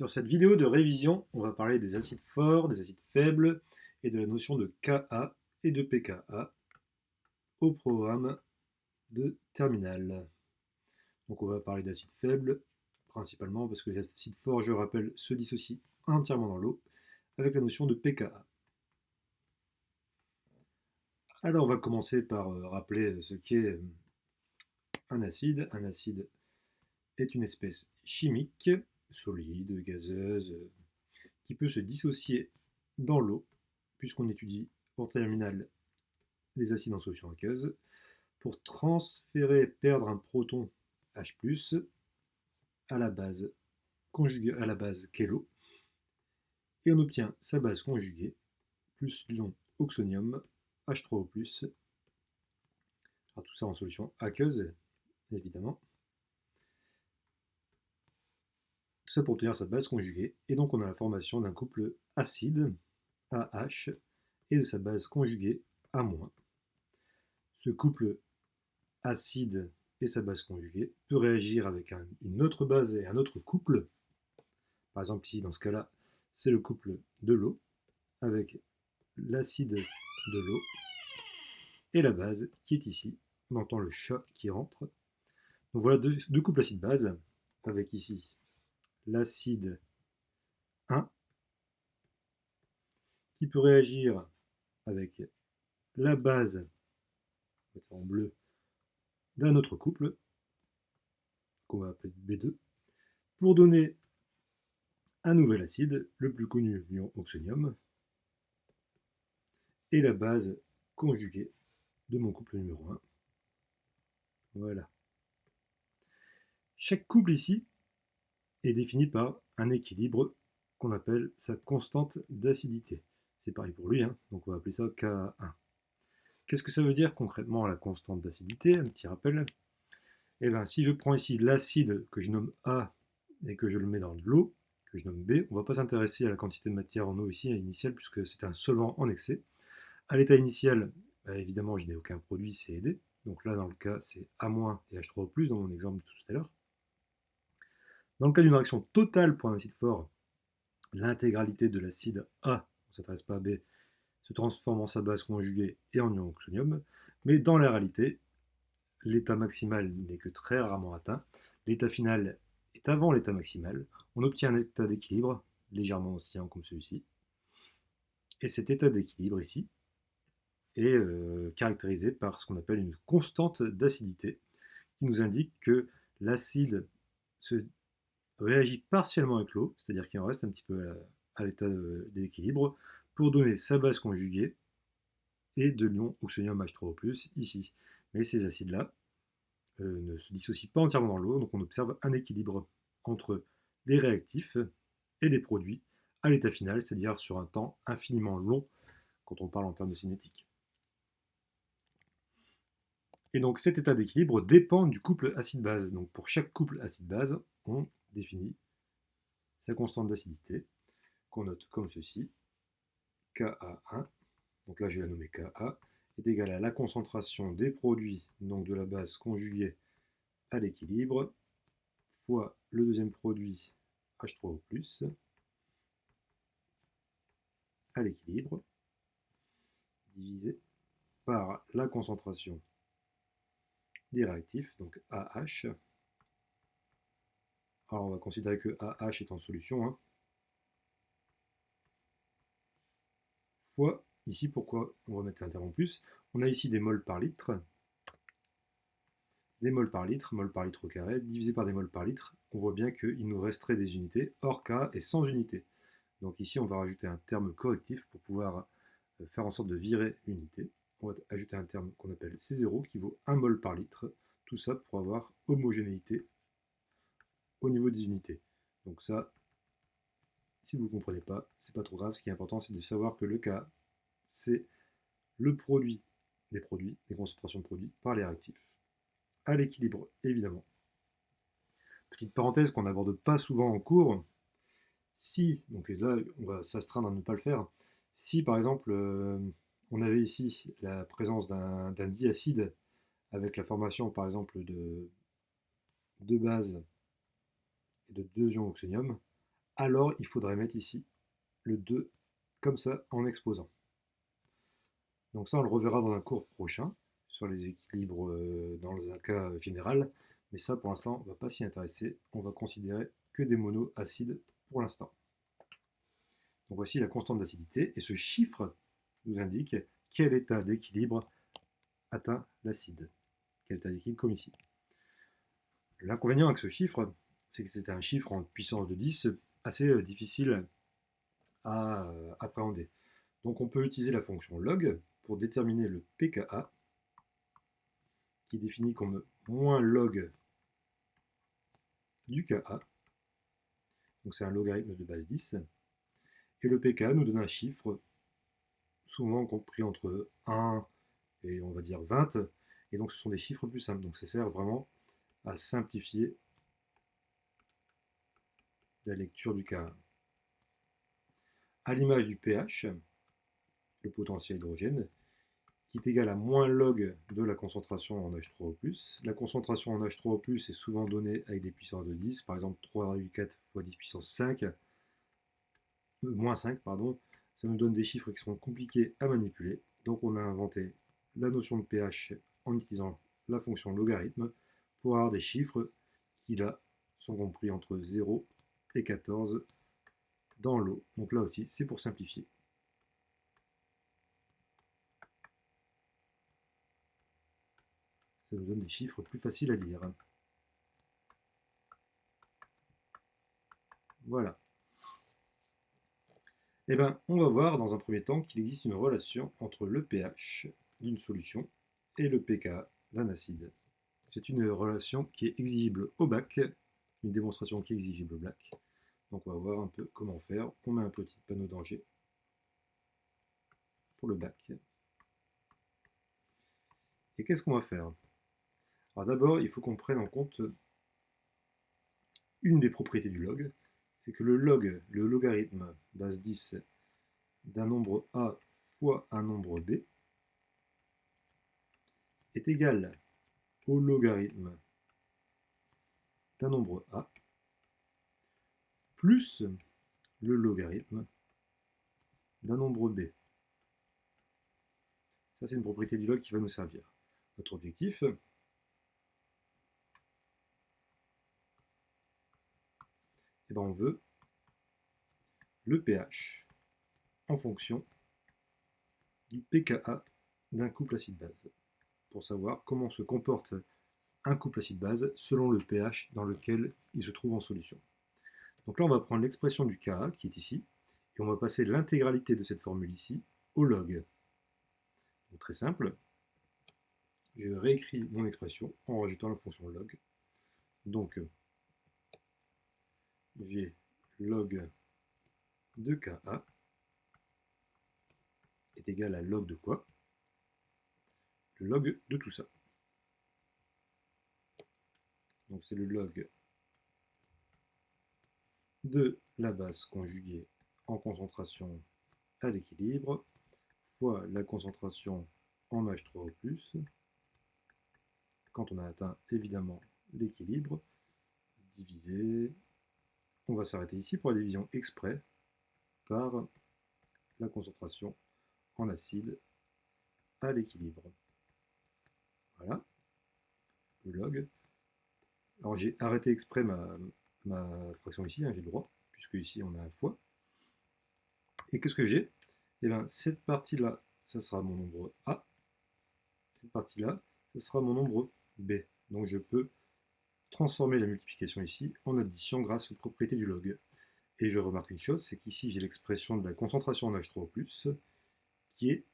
Sur cette vidéo de révision, on va parler des acides forts, des acides faibles et de la notion de Ka et de pKa au programme de terminale. Donc on va parler d'acides faibles principalement parce que les acides forts, je rappelle, se dissocient entièrement dans l'eau avec la notion de pKa. Alors on va commencer par rappeler ce qu'est un acide. Un acide est une espèce chimique, solide, gazeuse, qui peut se dissocier dans l'eau, puisqu'on étudie en terminale les acides en solution aqueuse, pour transférer, perdre un proton H+, à la base conjuguée à la base qu'est l'eau, et on obtient sa base conjuguée, plus l'ion oxonium, H3O+, alors tout ça en solution aqueuse, évidemment. Tout ça pour obtenir sa base conjuguée, et donc on a la formation d'un couple acide, AH, et de sa base conjuguée, A-. Ce couple acide et sa base conjuguée peut réagir avec une autre base et un autre couple. Par exemple, ici, dans ce cas-là, c'est le couple de l'eau avec l'acide de l'eau et la base qui est ici. On entend le chat qui rentre. Donc voilà deux couples acide-base avec ici l'acide 1 qui peut réagir avec la base, en bleu, d'un autre couple qu'on va appeler B2 pour donner un nouvel acide, le plus connu, l'ion oxonium, et la base conjuguée de mon couple numéro 1. Voilà. Chaque couple ici est défini par un équilibre qu'on appelle sa constante d'acidité. C'est pareil pour lui, hein, donc on va appeler ça Ka1. Qu'est-ce que ça veut dire concrètement la constante d'acidité? Un petit rappel. Eh bien, si je prends ici l'acide que je nomme A et que je le mets dans de l'eau, que je nomme B, on ne va pas s'intéresser à la quantité de matière en eau ici, initiale, puisque c'est un solvant en excès. À l'état initial, évidemment, je n'ai aucun produit CED. Donc là, dans le cas, c'est A- et H3O+, dans mon exemple de tout à l'heure. Dans le cas d'une réaction totale pour un acide fort, l'intégralité de l'acide A, on ne s'intéresse pas à B, se transforme en sa base conjuguée et en ion oxonium. Mais dans la réalité, l'état maximal n'est que très rarement atteint. L'état final est avant l'état maximal. On obtient un état d'équilibre, légèrement oscillant comme celui-ci. Et cet état d'équilibre ici est caractérisé par ce qu'on appelle une constante d'acidité, qui nous indique que l'acide se réagit partiellement avec l'eau, c'est-à-dire qu'il en reste un petit peu à l'état d'équilibre, pour donner sa base conjuguée et de l'ion oxonium H3O+, ici. Mais ces acides-là ne se dissocient pas entièrement dans l'eau, donc on observe un équilibre entre les réactifs et les produits à l'état final, c'est-à-dire sur un temps infiniment long quand on parle en termes de cinétique. Et donc cet état d'équilibre dépend du couple acide-base. Donc pour chaque couple acide-base, on définit sa constante d'acidité, qu'on note comme ceci, Ka1, donc là je vais la nommer Ka, est égal à la concentration des produits, donc de la base conjuguée à l'équilibre, fois le deuxième produit H3O+, à l'équilibre, divisé par la concentration des réactifs, donc AH. Alors on va considérer que AH est en solution, hein, fois, ici pourquoi on va mettre un terme en plus, on a ici des moles par litre, mol par litre au carré, divisé par des moles par litre, on voit bien qu'il nous resterait des unités, or K est sans unité. Donc ici on va rajouter un terme correctif pour pouvoir faire en sorte de virer l'unité. On va ajouter un terme qu'on appelle C0 qui vaut 1 mol par litre, tout ça pour avoir homogénéité au niveau des unités. Donc ça, si vous ne comprenez pas, c'est pas trop grave, ce qui est important c'est de savoir que le K, c'est le produit, les concentrations de produits par les réactifs, à l'équilibre évidemment. Petite parenthèse qu'on n'aborde pas souvent en cours, si, donc là on va s'astreindre à ne pas le faire, si par exemple on avait ici la présence d'un diacide avec la formation par exemple de deux bases et de deux ions oxonium, alors il faudrait mettre ici le 2 comme ça en exposant. Donc ça, on le reverra dans un cours prochain, sur les équilibres dans un cas général, mais ça, pour l'instant, on ne va pas s'y intéresser. On va considérer que des monoacides pour l'instant. Donc voici la constante d'acidité, et ce chiffre nous indique quel état d'équilibre atteint l'acide. Quel état d'équilibre comme ici. L'inconvénient avec ce chiffre, c'est que c'est un chiffre en puissance de 10 assez difficile à appréhender. Donc on peut utiliser la fonction log pour déterminer le pKa, qui est défini comme moins log du Ka. Donc c'est un logarithme de base 10. Et le pKa nous donne un chiffre souvent compris entre 1 et on va dire 20. Et donc ce sont des chiffres plus simples. Donc ça sert vraiment à simplifier la lecture du Ka. À l'image du pH, le potentiel hydrogène, qui est égal à moins log de la concentration en H3O+. La concentration en H3O+, est souvent donnée avec des puissances de 10, par exemple 3,4 fois 10 puissance 5, moins 5, pardon. Ça nous donne des chiffres qui sont compliqués à manipuler. Donc on a inventé la notion de pH en utilisant la fonction logarithme pour avoir des chiffres qui là sont compris entre 0 et 14 dans l'eau. Donc là aussi, c'est pour simplifier. Ça nous donne des chiffres plus faciles à lire. Voilà. Eh bien, on va voir dans un premier temps qu'il existe une relation entre le pH d'une solution et le pK d'un acide. C'est une relation qui est exigible au bac, une démonstration qui est exigible au bac. Donc on va voir un peu comment faire. On met un petit panneau danger pour le bac. Et qu'est-ce qu'on va faire? Alors d'abord, il faut qu'on prenne en compte une des propriétés du log, c'est que le log, le logarithme base 10 d'un nombre A fois un nombre B est égal au logarithme d'un nombre A plus le logarithme d'un nombre B. Ça, c'est une propriété du log qui va nous servir. Notre objectif, eh ben, on veut le pH en fonction du pKa d'un couple acide-base, pour savoir comment se comporte un couple acide-base selon le pH dans lequel il se trouve en solution. Donc là, on va prendre l'expression du Ka, qui est ici, et on va passer l'intégralité de cette formule ici au log. Donc très simple, je réécris mon expression en rajoutant la fonction log. Donc, j'ai log de Ka est égal à log de quoi? Le log de tout ça. Donc c'est le log de la base conjuguée en concentration à l'équilibre fois la concentration en H3O+, quand on a atteint évidemment l'équilibre, divisé, on va s'arrêter ici pour la division exprès par la concentration en acide à l'équilibre. Voilà, le log. Alors j'ai arrêté exprès ma fraction ici, hein, j'ai le droit, puisque ici on a un fois. Et qu'est-ce que j'ai? Eh bien, cette partie-là, ça sera mon nombre A. Cette partie-là, ce sera mon nombre B. Donc je peux transformer la multiplication ici en addition grâce aux propriétés du log. Et je remarque une chose, c'est qu'ici j'ai l'expression de la concentration en H3O+, qui est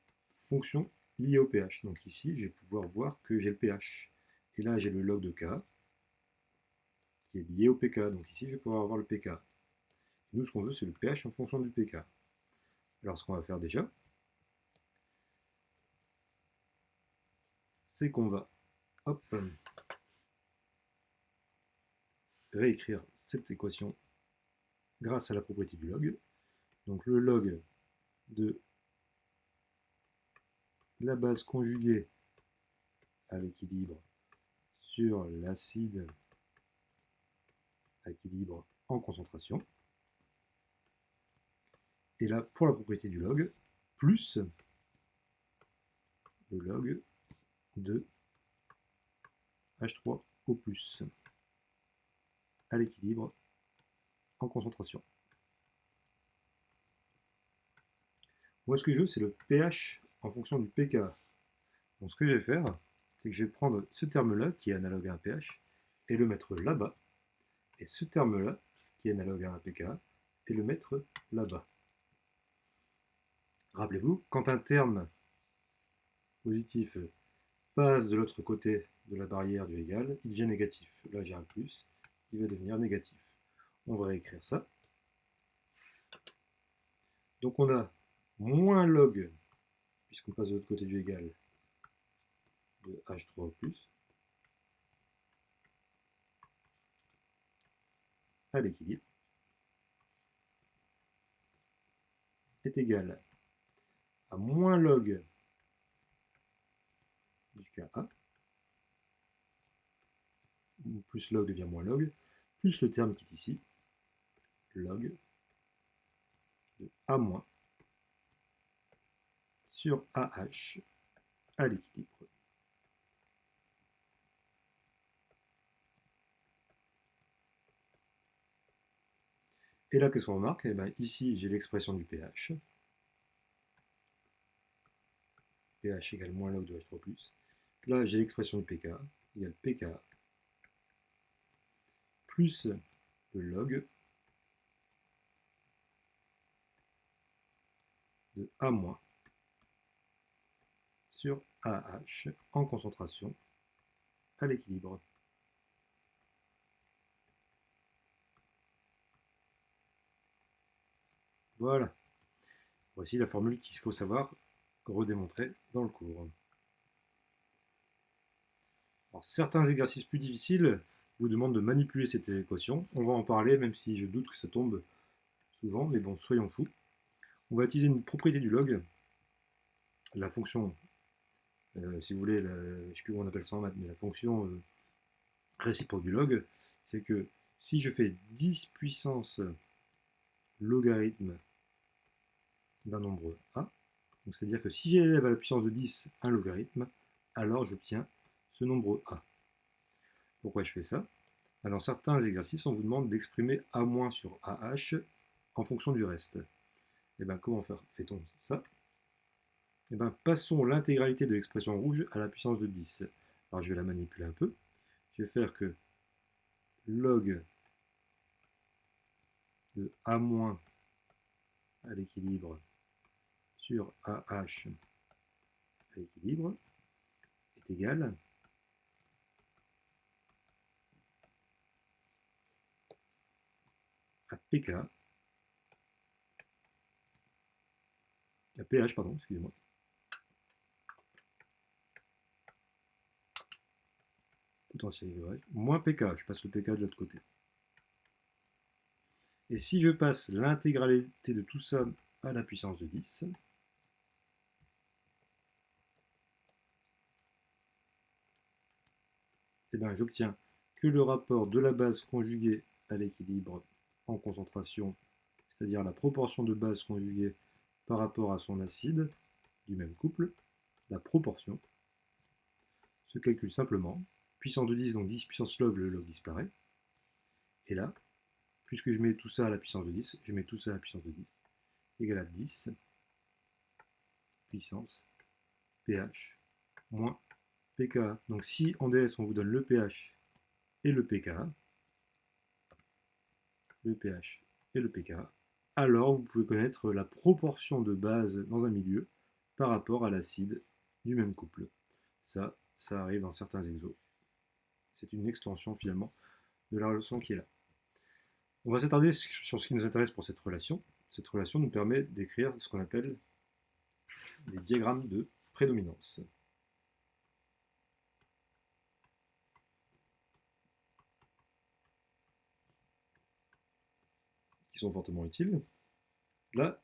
fonction liée au pH. Donc ici, je vais pouvoir voir que j'ai le pH. Et là, j'ai le log de K, qui est lié au pK. Donc ici, je vais pouvoir avoir le pK. Nous, ce qu'on veut, c'est le pH en fonction du pK. Alors, ce qu'on va faire déjà, c'est qu'on va hop, réécrire cette équation grâce à la propriété du log. Donc le log de la base conjuguée à l'équilibre sur l'acide à équilibre en concentration Et là, pour la propriété du log, plus le log de H3O+, à l'équilibre en concentration. Moi, ce que je veux, c'est le pH en fonction du pKa. Donc, ce que je vais faire, c'est que je vais prendre ce terme-là, qui est analogue à un pH, et le mettre là-bas. Et ce terme-là, qui est analogue à un pKa, et le mettre là-bas. Rappelez-vous, quand un terme positif passe de l'autre côté de la barrière du égal, il devient négatif. Là, j'ai un plus, il va devenir négatif. On va réécrire ça. Donc, on a moins log, puisqu'on passe de l'autre côté du égal, de H3O+, à l'équilibre, est égal à moins log du Ka, plus log devient moins log, plus le terme qui est ici, log de A- sur AH à l'équilibre. Et là, qu'est-ce qu'on remarque? Eh bien, ici, j'ai l'expression du pH. pH égale moins log de H3+. Là, j'ai l'expression du pKa, égale pKa, plus le log de A- sur AH en concentration à l'équilibre. Voilà. Voici la formule qu'il faut savoir redémontrer dans le cours. Alors, certains exercices plus difficiles vous demandent de manipuler cette équation. On va en parler, même si je doute que ça tombe souvent, mais bon, soyons fous. On va utiliser une propriété du log, la fonction, si vous voulez, je ne sais plus comment on appelle ça en maths, mais la fonction réciproque du log, c'est que si je fais 10 puissance logarithme d'un nombre a, c'est-à-dire que si j'élève à la puissance de 10 un logarithme, alors j'obtiens ce nombre a. Pourquoi je fais ça? Dans certains exercices, on vous demande d'exprimer a- sur AH en fonction du reste. Et bien, comment fait-on ça? Et bien, passons l'intégralité de l'expression rouge à la puissance de 10. Alors, je vais la manipuler un peu. Je vais faire que log de a- à l'équilibre sur AH à l'équilibre est égal à pK, à pH, pardon, excusez-moi, potentiel Y, moins pK, je passe le pK de l'autre côté. Et si je passe l'intégralité de tout ça à la puissance de 10, eh bien, j'obtiens que le rapport de la base conjuguée à l'équilibre en concentration, c'est-à-dire la proportion de base conjuguée par rapport à son acide du même couple, la proportion, se calcule simplement. Puissance de 10, donc 10 puissance log, le log disparaît. Et là, puisque je mets tout ça à la puissance de 10, je mets tout ça à la puissance de 10, égale à 10 puissance pH moins pKa. Donc si en DS on vous donne le pH et le pKa, le pH et le pKa, alors vous pouvez connaître la proportion de base dans un milieu par rapport à l'acide du même couple. Ça arrive dans certains exos. C'est une extension finalement de la relation qui est là. On va s'attarder sur ce qui nous intéresse pour cette relation. Cette relation nous permet d'écrire ce qu'on appelle des diagrammes de prédominance. Qui sont fortement utiles. Là,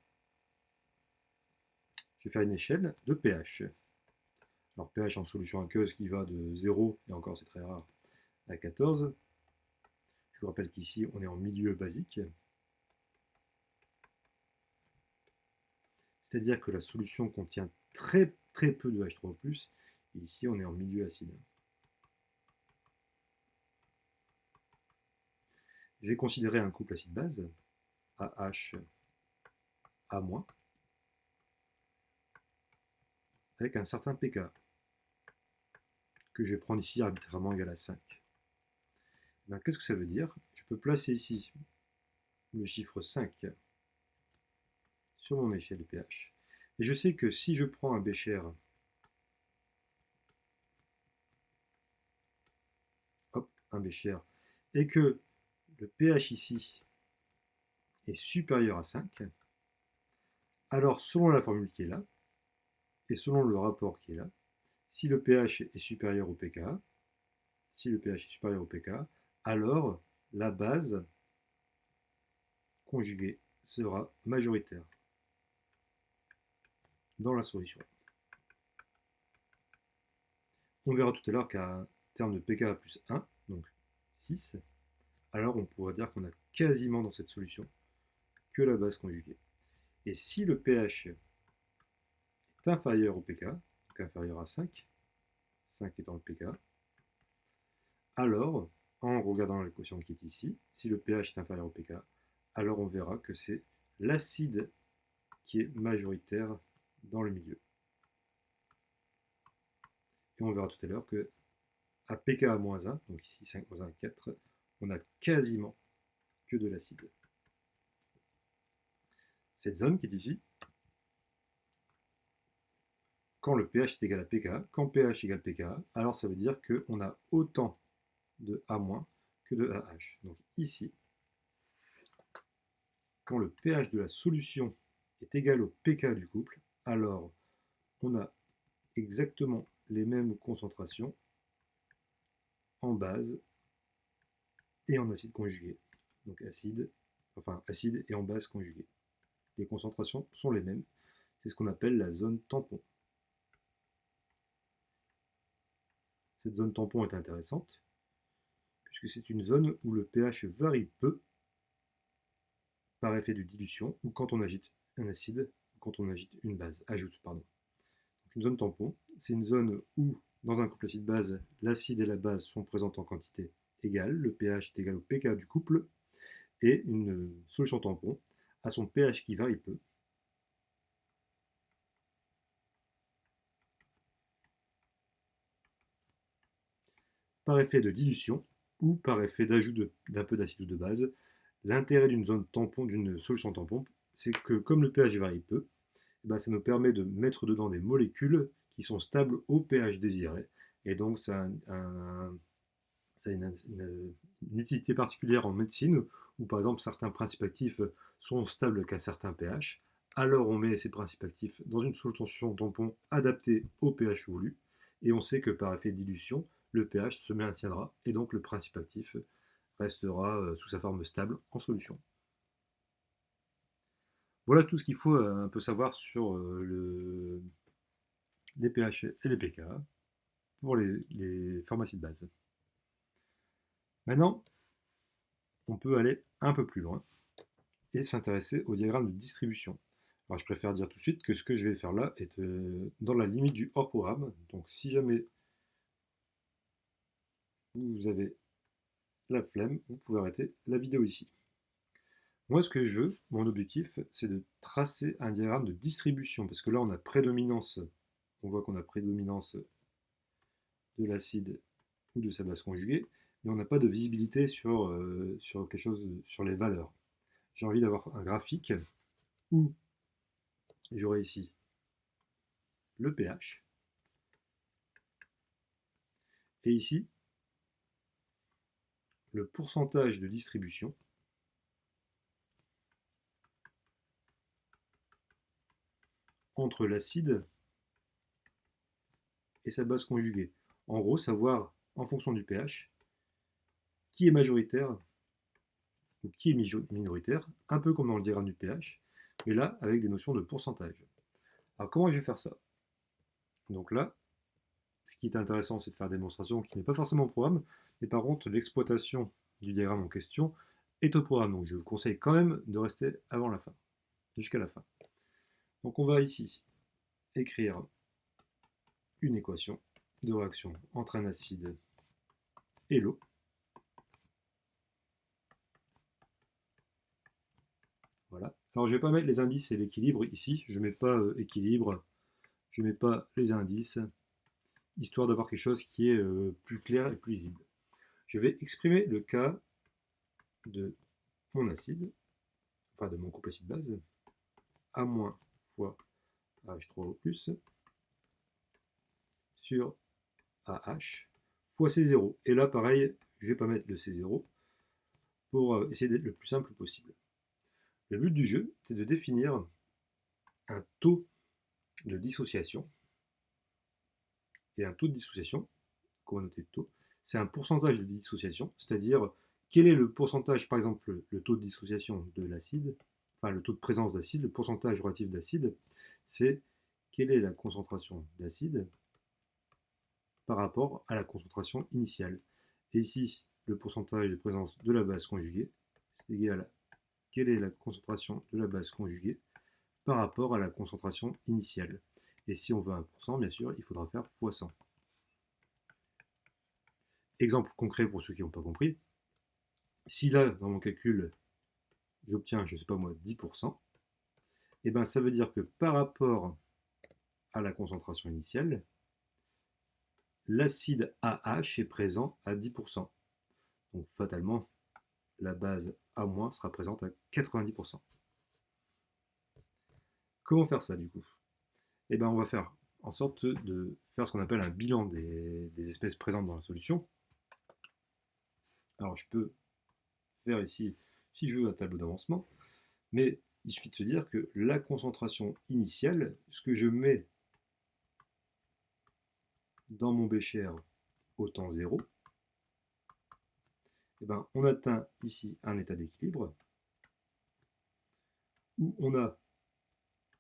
je vais faire une échelle de pH. Alors pH en solution aqueuse qui va de 0, et encore c'est très rare, à 14. Je vous rappelle qu'ici on est en milieu basique. c'est-à-dire que la solution contient très très peu de H3O+, et ici on est en milieu acide. Je vais considérer un couple acide-base, AH, A-, avec un certain pK, que je vais prendre ici arbitrairement égal à 5. Ben, qu'est-ce que ça veut dire? Je peux placer ici le chiffre 5 sur mon échelle de pH. Et je sais que si je prends un Bécher, hop, un Bécher, et que le pH ici est supérieur à 5, alors selon la formule qui est là, et selon le rapport qui est là, si le pH est supérieur au pK, alors la base conjuguée sera majoritaire dans la solution. On verra tout à l'heure qu'à terme de pK plus 1, donc 6, alors on pourrait dire qu'on a quasiment dans cette solution que la base conjuguée. Et si le pH est inférieur au pK, donc inférieur à 5, 5 étant le pK, alors, en regardant l'équation qui est ici, si le pH est inférieur au pK, alors on verra que c'est l'acide qui est majoritaire dans le milieu. Et on verra tout à l'heure que à pKa-1, donc ici 5 moins 1, 4, on a quasiment que de l'acide. Cette zone qui est ici, quand le pH est égal à pKa, quand pH égale pKa, alors ça veut dire qu'on a autant de A- que de AH. Donc ici, quand le pH de la solution est égal au pK du couple, alors on a exactement les mêmes concentrations en base et en acide conjugué. Donc acide et en base conjuguée. Les concentrations sont les mêmes. C'est ce qu'on appelle la zone tampon. Cette zone tampon est intéressante puisque c'est une zone où le pH varie peu par effet de dilution ou quand on agite un acide ou quand on agite une base, Donc une zone tampon, c'est une zone où dans un couple acide-base, l'acide et la base sont présentes en quantité égale, le pH est égal au pK du couple, et une solution tampon a son pH qui varie peu, par effet de dilution ou par effet d'ajout d'un peu d'acide ou de base. L'intérêt d'une zone tampon, d'une solution tampon, c'est que comme le pH varie peu, ça nous permet de mettre dedans des molécules qui sont stables au pH désiré. Et donc ça a une utilité particulière en médecine, où par exemple certains principes actifs sont stables qu'à certains pH. Alors on met ces principes actifs dans une solution tampon adaptée au pH voulu, et on sait que par effet de dilution, le pH se maintiendra, et donc le principe actif restera sous sa forme stable en solution. Voilà tout ce qu'il faut un peu savoir sur les pH et les pK pour les pharmacies de base. Maintenant, on peut aller un peu plus loin et s'intéresser au diagramme de distribution. Alors je préfère dire tout de suite que ce que je vais faire là est dans la limite du hors programme. Donc si jamais vous avez la flemme, vous pouvez arrêter la vidéo ici. Moi ce que je veux, mon objectif, c'est de tracer un diagramme de distribution, parce que là on a prédominance, on voit qu'on a prédominance de l'acide ou de sa base conjuguée, mais on n'a pas de visibilité sur quelque chose, sur les valeurs. J'ai envie d'avoir un graphique où j'aurai ici le pH, et ici le pourcentage de distribution entre l'acide et sa base conjuguée. En gros, savoir en fonction du pH qui est majoritaire ou qui est minoritaire, un peu comme dans le diagramme du pH, mais là avec des notions de pourcentage. Alors comment je vais faire ça? Donc là, ce qui est intéressant, c'est de faire une démonstration qui n'est pas forcément au programme, mais par contre, l'exploitation du diagramme en question est au programme. Donc je vous conseille quand même de rester avant la fin, jusqu'à la fin. Donc on va ici écrire une équation de réaction entre un acide et l'eau. Voilà. Alors je ne vais pas mettre les indices et l'équilibre ici, je ne mets pas équilibre, je ne mets pas les indices, histoire d'avoir quelque chose qui est plus clair et plus lisible. Je vais exprimer le cas de mon acide, enfin de mon couple acide-base, A- fois H3O+, sur AH, fois C0. Et là, pareil, je ne vais pas mettre le C0 pour essayer d'être le plus simple possible. Le but du jeu, c'est de définir un taux de dissociation. Et un taux de dissociation, qu'on va noter de taux, c'est un pourcentage de dissociation, c'est-à-dire quel est le pourcentage, par exemple, le taux de dissociation de l'acide, enfin le taux de présence d'acide, le pourcentage relatif d'acide, c'est quelle est la concentration d'acide par rapport à la concentration initiale. Et ici, le pourcentage de présence de la base conjuguée, c'est égal à quelle est la concentration de la base conjuguée par rapport à la concentration initiale. Et si on veut 1%, bien sûr, il faudra faire fois 100. Exemple concret pour ceux qui n'ont pas compris. Si là, dans mon calcul, j'obtiens, je ne sais pas moi, 10%, et bien ça veut dire que par rapport à la concentration initiale, l'acide AH est présent à 10%. Donc fatalement, la base A- sera présente à 90%. Comment faire ça du coup? Eh bien on va faire en sorte de faire ce qu'on appelle un bilan des espèces présentes dans la solution. Alors je peux faire ici, si je veux, un tableau d'avancement, mais il suffit de se dire que la concentration initiale, ce que je mets dans mon bécher au temps 0, eh ben, on atteint ici un état d'équilibre où on a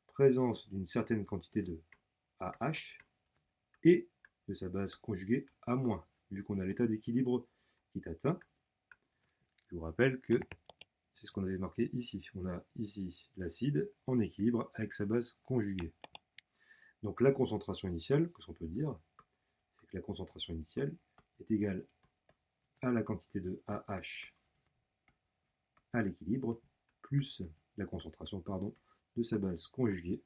présence d'une certaine quantité de AH et de sa base conjuguée à moins, vu qu'on a l'état d'équilibre qui est atteint. Je vous rappelle que c'est ce qu'on avait marqué ici. On a ici l'acide en équilibre avec sa base conjuguée. Donc la concentration initiale, qu'est-ce qu'on peut dire? C'est que la concentration initiale est égale à la quantité de AH à l'équilibre plus la concentration de sa base conjuguée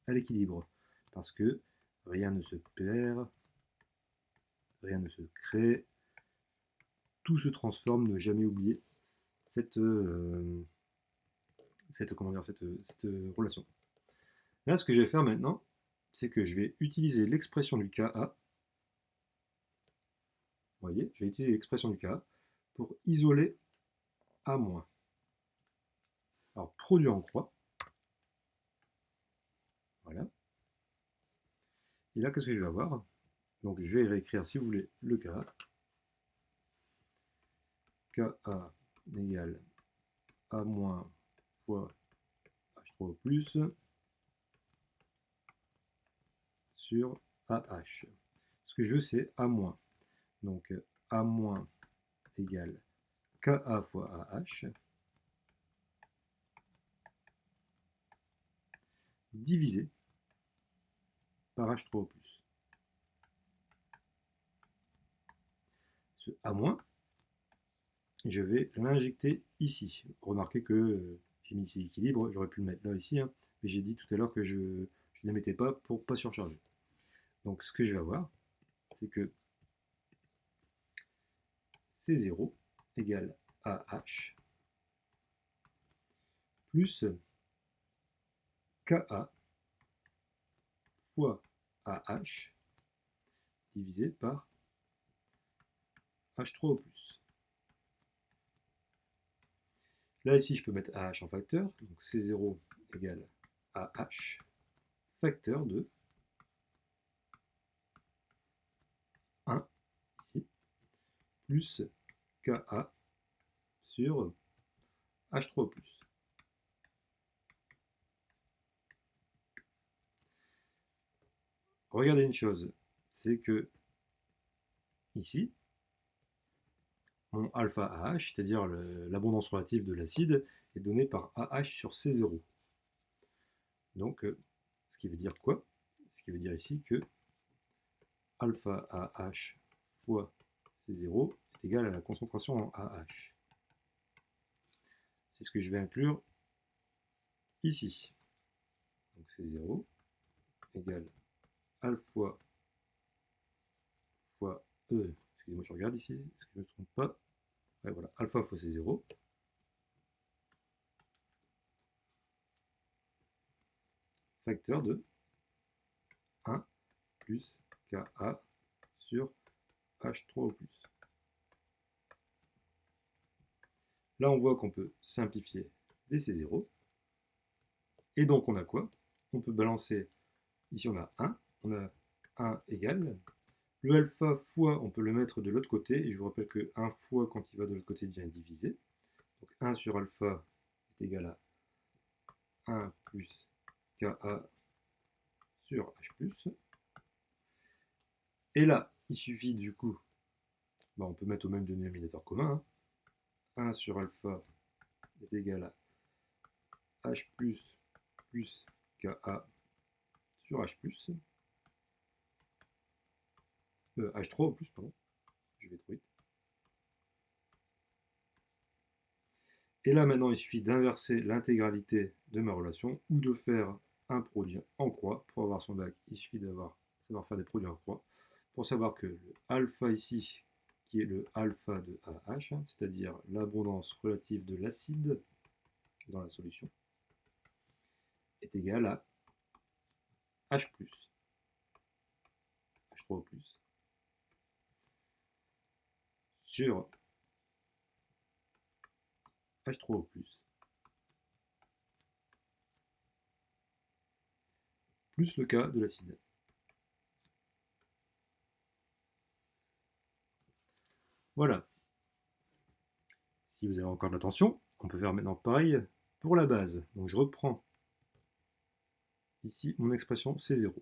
à l'équilibre. Parce que rien ne se perd, rien ne se crée, tout se transforme, ne jamais oublier cette relation. Là, ce que je vais faire maintenant, c'est que je vais utiliser l'expression du Ka. Vous voyez, je vais utiliser l'expression du Ka pour isoler A-. Alors, produit en croix. Voilà. Et là, qu'est-ce que je vais avoir? Donc, je vais réécrire, si vous voulez, le Ka. Ka égale A- fois H3O+, sur AH. Ce que je veux, c'est A-. Donc, A- égale Ka fois AH, divisé par H3O+. Ce A-, je vais l'injecter ici. Remarquez que j'ai mis ici l'équilibre, j'aurais pu le mettre là, ici, hein, mais j'ai dit tout à l'heure que je ne les mettais pas pour ne pas surcharger. Donc ce que je vais avoir, c'est que C0 égale AH plus Ka fois AH divisé par H3O+. Là, ici, je peux mettre AH en facteur, donc C0 égale AH facteur de 1, ici, plus Ka sur H3O+. Regardez une chose, c'est que ici, mon alpha AH, c'est-à-dire l'abondance relative de l'acide, est donné par AH sur C0. Donc, ce qui veut dire quoi? Ce qui veut dire ici que alpha AH fois C0 est égal à la concentration en AH. C'est ce que je vais inclure ici. Donc C0 égale alpha fois excusez-moi, je regarde ici, est-ce que je ne me trompe pas? Ouais, voilà, alpha fois C0 facteur de 1 plus Ka sur H3 au plus. Là, on voit qu'on peut simplifier les C0. Et donc, on a quoi? On peut balancer, ici on a 1, on a 1 égale. Le alpha fois, on peut le mettre de l'autre côté, et je vous rappelle que 1 fois, quand il va de l'autre côté, devient divisé. Donc 1 sur alpha est égal à 1 plus Ka sur H+. Et là, il suffit du coup, on peut mettre au même dénominateur commun, 1 sur alpha est égal à H+, plus Ka sur H+, H3 au plus, pardon, je vais trop vite. Et là, maintenant, il suffit d'inverser l'intégralité de ma relation ou de faire un produit en croix. Pour avoir son bac, il suffit savoir faire des produits en croix. Pour savoir que le alpha ici, qui est le alpha de AH, c'est-à-dire l'abondance relative de l'acide dans la solution, est égal à H+, H3O+, sur H3O+, plus le K de l'acide. Voilà. Si vous avez encore de l'attention, on peut faire maintenant pareil pour la base. Donc je reprends ici mon expression C0.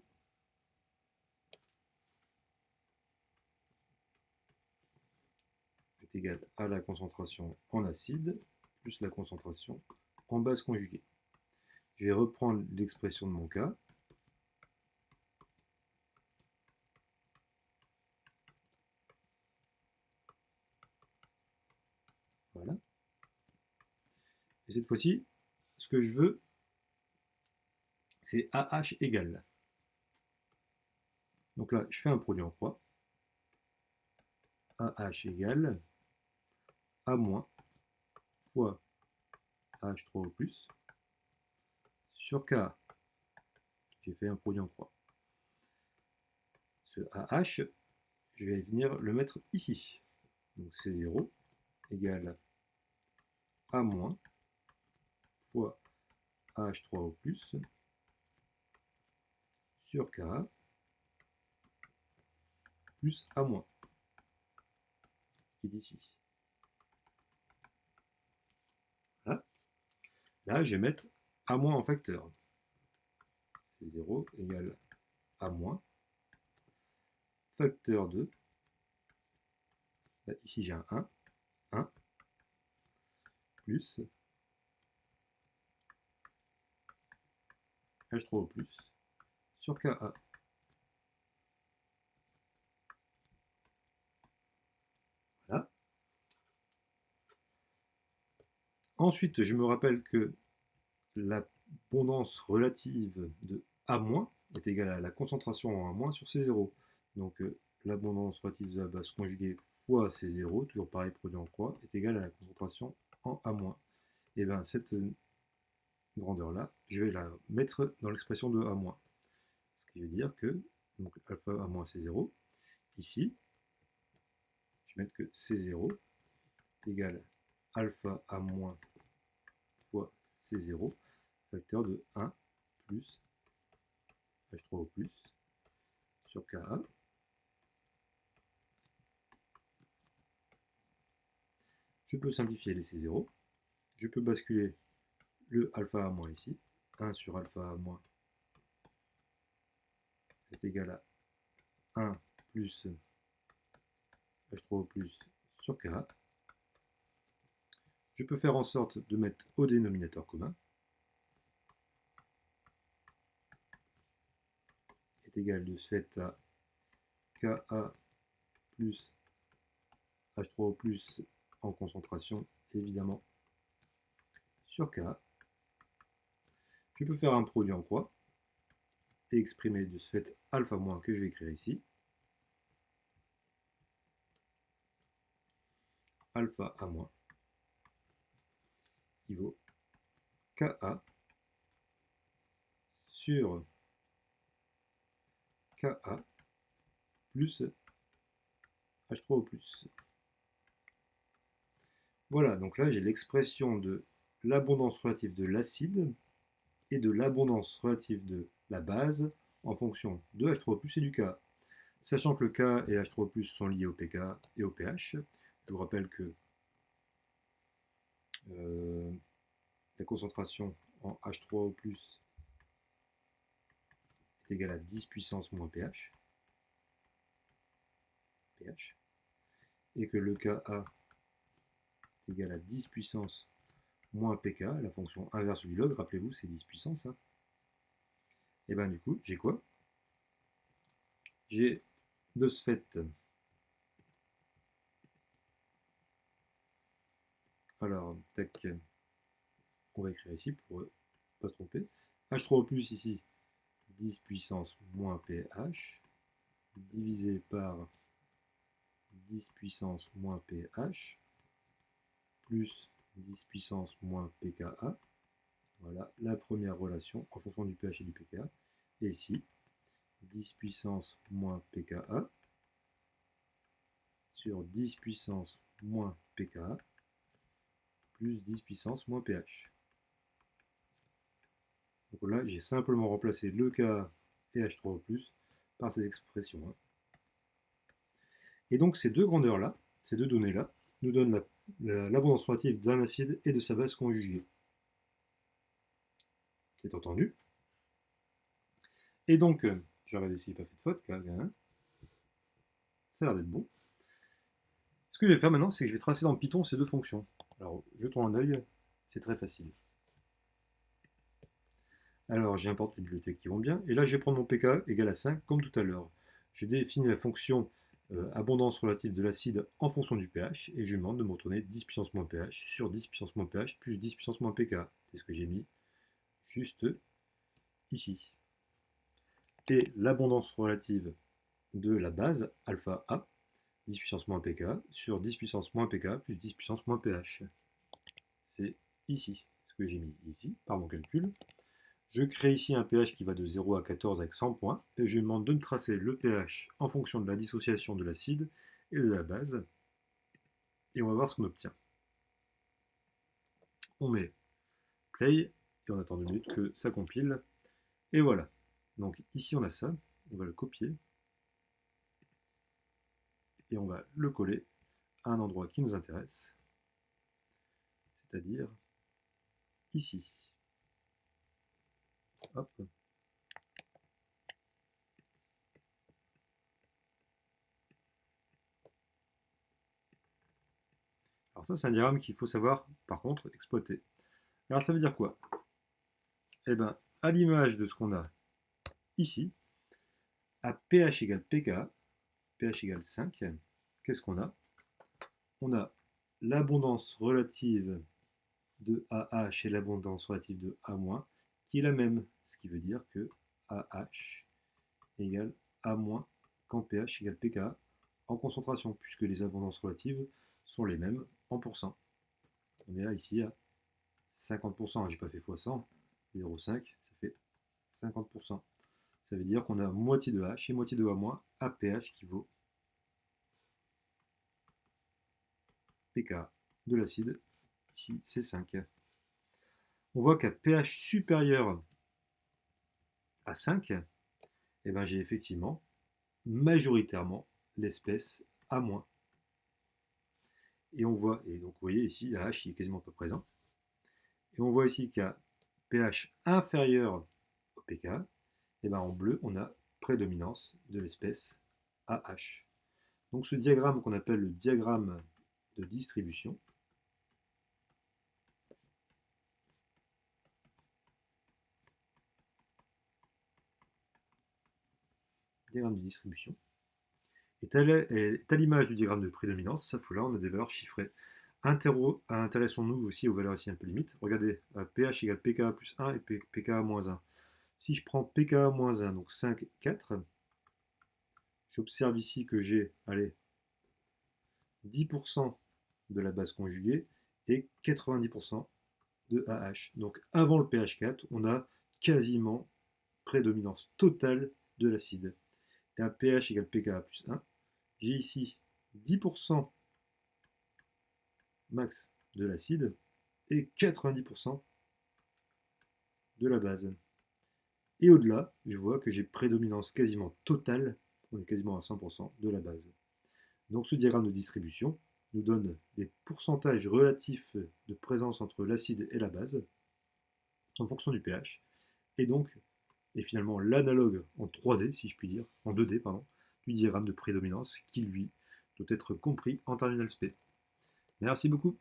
Est égal à la concentration en acide plus la concentration en base conjuguée. Je vais reprendre l'expression de mon cas. Voilà. Et cette fois-ci, ce que je veux, c'est AH égale. Donc là, je fais un produit en croix. AH égale A- fois AH3O+, sur K. J'ai fait un produit en croix. Ce AH, je vais venir le mettre ici. Donc C0 égale A- fois AH3O+, sur K plus A-, qui est ici. Voilà. Là, je vais mettre A- en facteur. C0 égale A-, facteur de, là, ici j'ai un 1 plus H3O+, sur Ka. Voilà. Ensuite, je me rappelle que l'abondance relative de A- est égale à la concentration en A- sur C0. Donc l'abondance relative de la base conjuguée fois C0, toujours pareil, produit en croix, est égale à la concentration en A-. Et bien cette grandeur-là, je vais la mettre dans l'expression de A-. Ce qui veut dire que donc alpha A- c'est 0. Ici, je vais mettre que C0 égale alpha A- fois C0, facteur de 1 plus H3O+, sur Ka. Je peux simplifier les C0. Je peux basculer le alpha A- ici. 1 sur alpha A- est égal à 1 plus H3O+, sur Ka. Je peux faire en sorte de mettre au dénominateur commun. est égal de ce fait à Ka plus H3O plus en concentration, évidemment, sur Ka. Je peux faire un produit en croix et exprimer de ce fait alpha moins que je vais écrire ici. Alpha A moins qui vaut Ka sur Ka plus H3O+. Voilà, donc là j'ai l'expression de l'abondance relative de l'acide et de l'abondance relative de la base en fonction de H3O+, et du Ka. Sachant que le K et H3O+, sont liés au pK et au pH, je vous rappelle que la concentration en H3O+, est égale à 10 puissance moins pH, et que le Ka est égal à 10 puissance moins pK, la fonction inverse du log, rappelez-vous, c'est 10 puissance. Hein. Et bien du coup, j'ai quoi? J'ai de ce fait, alors, tac, on va écrire ici pour ne pas se tromper. H3O+, ici, 10 puissance moins pH, divisé par 10 puissance moins pH, plus 10 puissance moins pKa. Voilà la première relation en fonction du pH et du pKa. Et ici, 10 puissance moins pKa sur 10 puissance moins pKa plus 10 puissance moins pH. Donc là, j'ai simplement remplacé le K et H3O+, par ces expressions. Hein. Et donc ces deux grandeurs-là, ces deux données-là, nous donnent l'abondance relative d'un acide et de sa base conjuguée. C'est entendu. Et donc, je vais regarder s'il n'y a pas fait de faute, car ça a l'air d'être bon. Ce que je vais faire maintenant, c'est que je vais tracer dans Python ces deux fonctions. Alors, jetons un œil, c'est très facile. Alors, j'importe les bibliothèques qui vont bien, et là, je vais prendre mon pK égale à 5, comme tout à l'heure. J'ai défini la fonction abondance relative de l'acide en fonction du pH, et je lui demande de me retourner 10 puissance moins pH sur 10 puissance moins pH plus 10 puissance moins pK. C'est ce que j'ai mis juste ici. Et l'abondance relative de la base, alpha A, 10 puissance moins pK, sur 10 puissance moins pK plus 10 puissance moins pH. C'est ici, ce que j'ai mis ici, par mon calcul. Je crée ici un pH qui va de 0 à 14 avec 100 points, et je lui demande de me tracer le pH en fonction de la dissociation de l'acide et de la base, et on va voir ce qu'on obtient. On met play, et on attend 2 minutes que ça compile, et voilà. Donc ici on a ça, on va le copier, et on va le coller à un endroit qui nous intéresse, c'est-à-dire ici. Hop. Alors ça, c'est un diagramme qu'il faut savoir, par contre, exploiter. Alors ça veut dire quoi? Eh bien, à l'image de ce qu'on a ici, à pH égale pK, pH égale 5, qu'est-ce qu'on a? On a l'abondance relative de AH et l'abondance relative de A- qui est la même, ce qui veut dire que AH égale A- quand pH égale pK en concentration, puisque les abondances relatives sont les mêmes en pourcent. On est là ici à 50%, j'ai pas fait x100, 0,5, ça fait 50%. Ça veut dire qu'on a moitié de H et moitié de A- à pH qui vaut pK de l'acide, ici c'est 5. On voit qu'à pH supérieur à 5, eh ben, j'ai effectivement majoritairement l'espèce A-. Et on voit, et donc vous voyez ici, la H est quasiment pas présent. Et on voit ici qu'à pH inférieur au pK, et ben en bleu, on a prédominance de l'espèce AH. Donc ce diagramme qu'on appelle le diagramme de distribution, diagramme de distribution. Et à l'image du diagramme de prédominance, cette fois-là, on a des valeurs chiffrées. Intéressons-nous aussi aux valeurs ici un peu limites. Regardez, pH égale pKa plus 1 et pKa moins 1. Si je prends pKa moins 1, donc 5, 4, j'observe ici que j'ai, allez, 10% de la base conjuguée et 90% de AH. Donc avant le pH 4, on a quasiment prédominance totale de l'acide. Et à pH égale pKa plus 1, j'ai ici 10% max de l'acide et 90% de la base. Et au-delà, je vois que j'ai prédominance quasiment totale, on est quasiment à 100% de la base. Donc ce diagramme de distribution nous donne les pourcentages relatifs de présence entre l'acide et la base en fonction du pH. Et donc, et finalement l'analogue en 3D, si je puis dire, en 2D, pardon, du diagramme de prédominance qui, lui, doit être compris en terminal spé. Merci beaucoup.